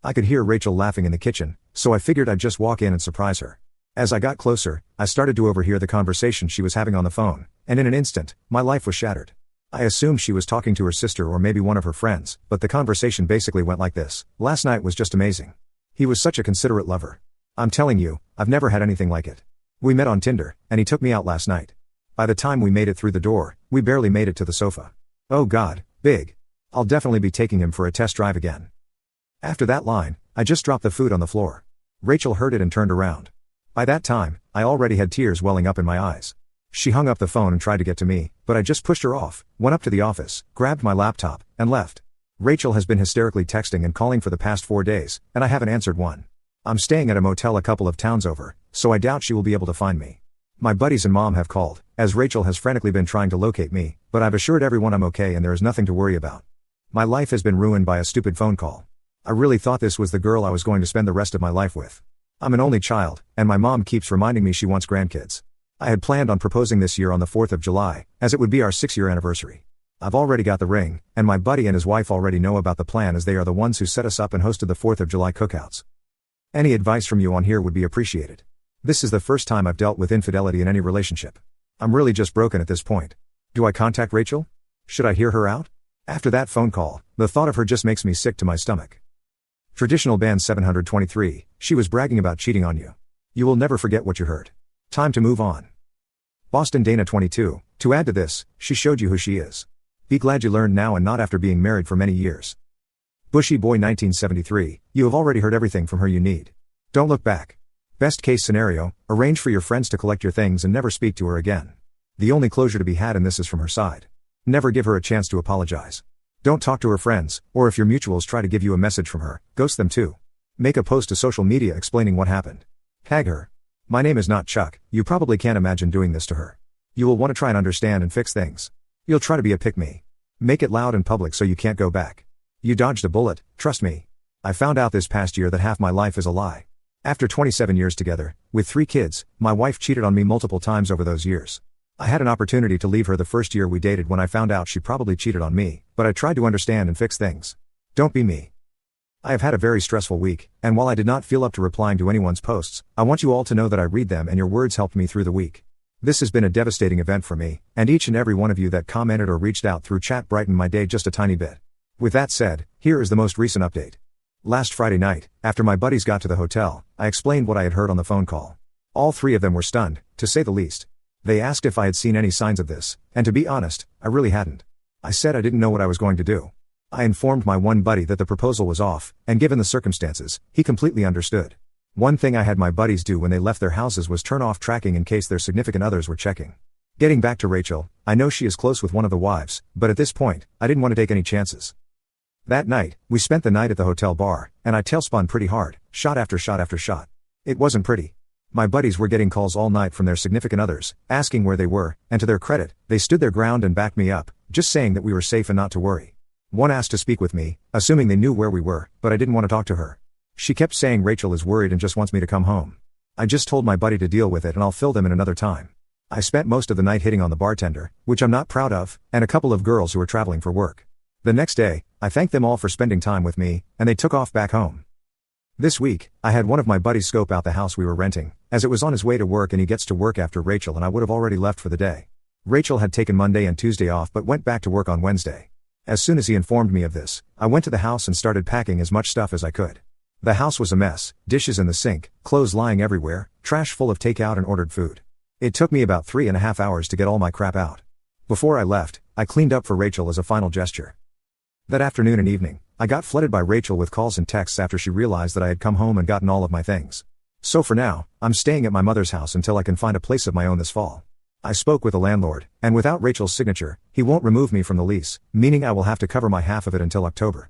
I could hear Rachel laughing in the kitchen, so I figured I'd just walk in and surprise her. As I got closer, I started to overhear the conversation she was having on the phone, and in an instant, my life was shattered. I assumed she was talking to her sister or maybe one of her friends, but the conversation basically went like this: "Last night was just amazing. He was such a considerate lover. I'm telling you, I've never had anything like it. We met on Tinder, and he took me out last night. By the time we made it through the door, we barely made it to the sofa. Oh God, big. I'll definitely be taking him for a test drive again." After that line, I just dropped the food on the floor. Rachel heard it and turned around. By that time, I already had tears welling up in my eyes. She hung up the phone and tried to get to me, but I just pushed her off, went up to the office, grabbed my laptop, and left. Rachel has been hysterically texting and calling for the past 4 days, and I haven't answered one. I'm staying at a motel a couple of towns over, so I doubt she will be able to find me. My buddies and mom have called, as Rachel has frantically been trying to locate me, but I've assured everyone I'm okay and there is nothing to worry about. My life has been ruined by a stupid phone call. I really thought this was the girl I was going to spend the rest of my life with. I'm an only child, and my mom keeps reminding me she wants grandkids. I had planned on proposing this year on the 4th of July, as it would be our 6-year anniversary. I've already got the ring, and my buddy and his wife already know about the plan as they are the ones who set us up and hosted the 4th of July cookouts. Any advice from you on here would be appreciated. This is the first time I've dealt with infidelity in any relationship. I'm really just broken at this point. Do I contact Rachel? Should I hear her out? After that phone call, the thought of her just makes me sick to my stomach. Traditional band 723, she was bragging about cheating on you. You will never forget what you heard. Time to move on. Boston Dana 22, to add to this, she showed you who she is. Be glad you learned now and not after being married for many years. Bushy Boy 1973, you have already heard everything from her you need. Don't look back. Best case scenario, arrange for your friends to collect your things and never speak to her again. The only closure to be had in this is from her side. Never give her a chance to apologize. Don't talk to her friends, or if your mutuals try to give you a message from her, ghost them too. Make a post to social media explaining what happened. Tag her. My name is not Chuck, you probably can't imagine doing this to her. You will want to try and understand and fix things. You'll try to be a pick-me. Make it loud in public so you can't go back. You dodged a bullet, trust me. I found out this past year that half my life is a lie. After 27 years together, with 3 kids, my wife cheated on me multiple times over those years. I had an opportunity to leave her the first year we dated when I found out she probably cheated on me, but I tried to understand and fix things. Don't be me. I have had a very stressful week, and while I did not feel up to replying to anyone's posts, I want you all to know that I read them and your words helped me through the week. This has been a devastating event for me, and each and every one of you that commented or reached out through chat brightened my day just a tiny bit. With that said, here is the most recent update. Last Friday night, after my buddies got to the hotel, I explained what I had heard on the phone call. All 3 of them were stunned, to say the least. They asked if I had seen any signs of this, and to be honest, I really hadn't. I said I didn't know what I was going to do. I informed my one buddy that the proposal was off, and given the circumstances, he completely understood. One thing I had my buddies do when they left their houses was turn off tracking in case their significant others were checking. Getting back to Rachel, I know she is close with one of the wives, but at this point, I didn't want to take any chances. That night, we spent the night at the hotel bar, and I tailspun pretty hard, shot after shot after shot. It wasn't pretty. My buddies were getting calls all night from their significant others, asking where they were, and to their credit, they stood their ground and backed me up, just saying that we were safe and not to worry. One asked to speak with me, assuming they knew where we were, but I didn't want to talk to her. She kept saying Rachel is worried and just wants me to come home. I just told my buddy to deal with it and I'll fill them in another time. I spent most of the night hitting on the bartender, which I'm not proud of, and a couple of girls who were traveling for work. The next day, I thanked them all for spending time with me, and they took off back home. This week, I had one of my buddies scope out the house we were renting, as it was on his way to work and he gets to work after Rachel and I would have already left for the day. Rachel had taken Monday and Tuesday off but went back to work on Wednesday. As soon as he informed me of this, I went to the house and started packing as much stuff as I could. The house was a mess, dishes in the sink, clothes lying everywhere, trash full of takeout and ordered food. It took me about 3.5 hours to get all my crap out. Before I left, I cleaned up for Rachel as a final gesture. That afternoon and evening, I got flooded by Rachel with calls and texts after she realized that I had come home and gotten all of my things. So for now, I'm staying at my mother's house until I can find a place of my own this fall. I spoke with the landlord, and without Rachel's signature, he won't remove me from the lease, meaning I will have to cover my half of it until October.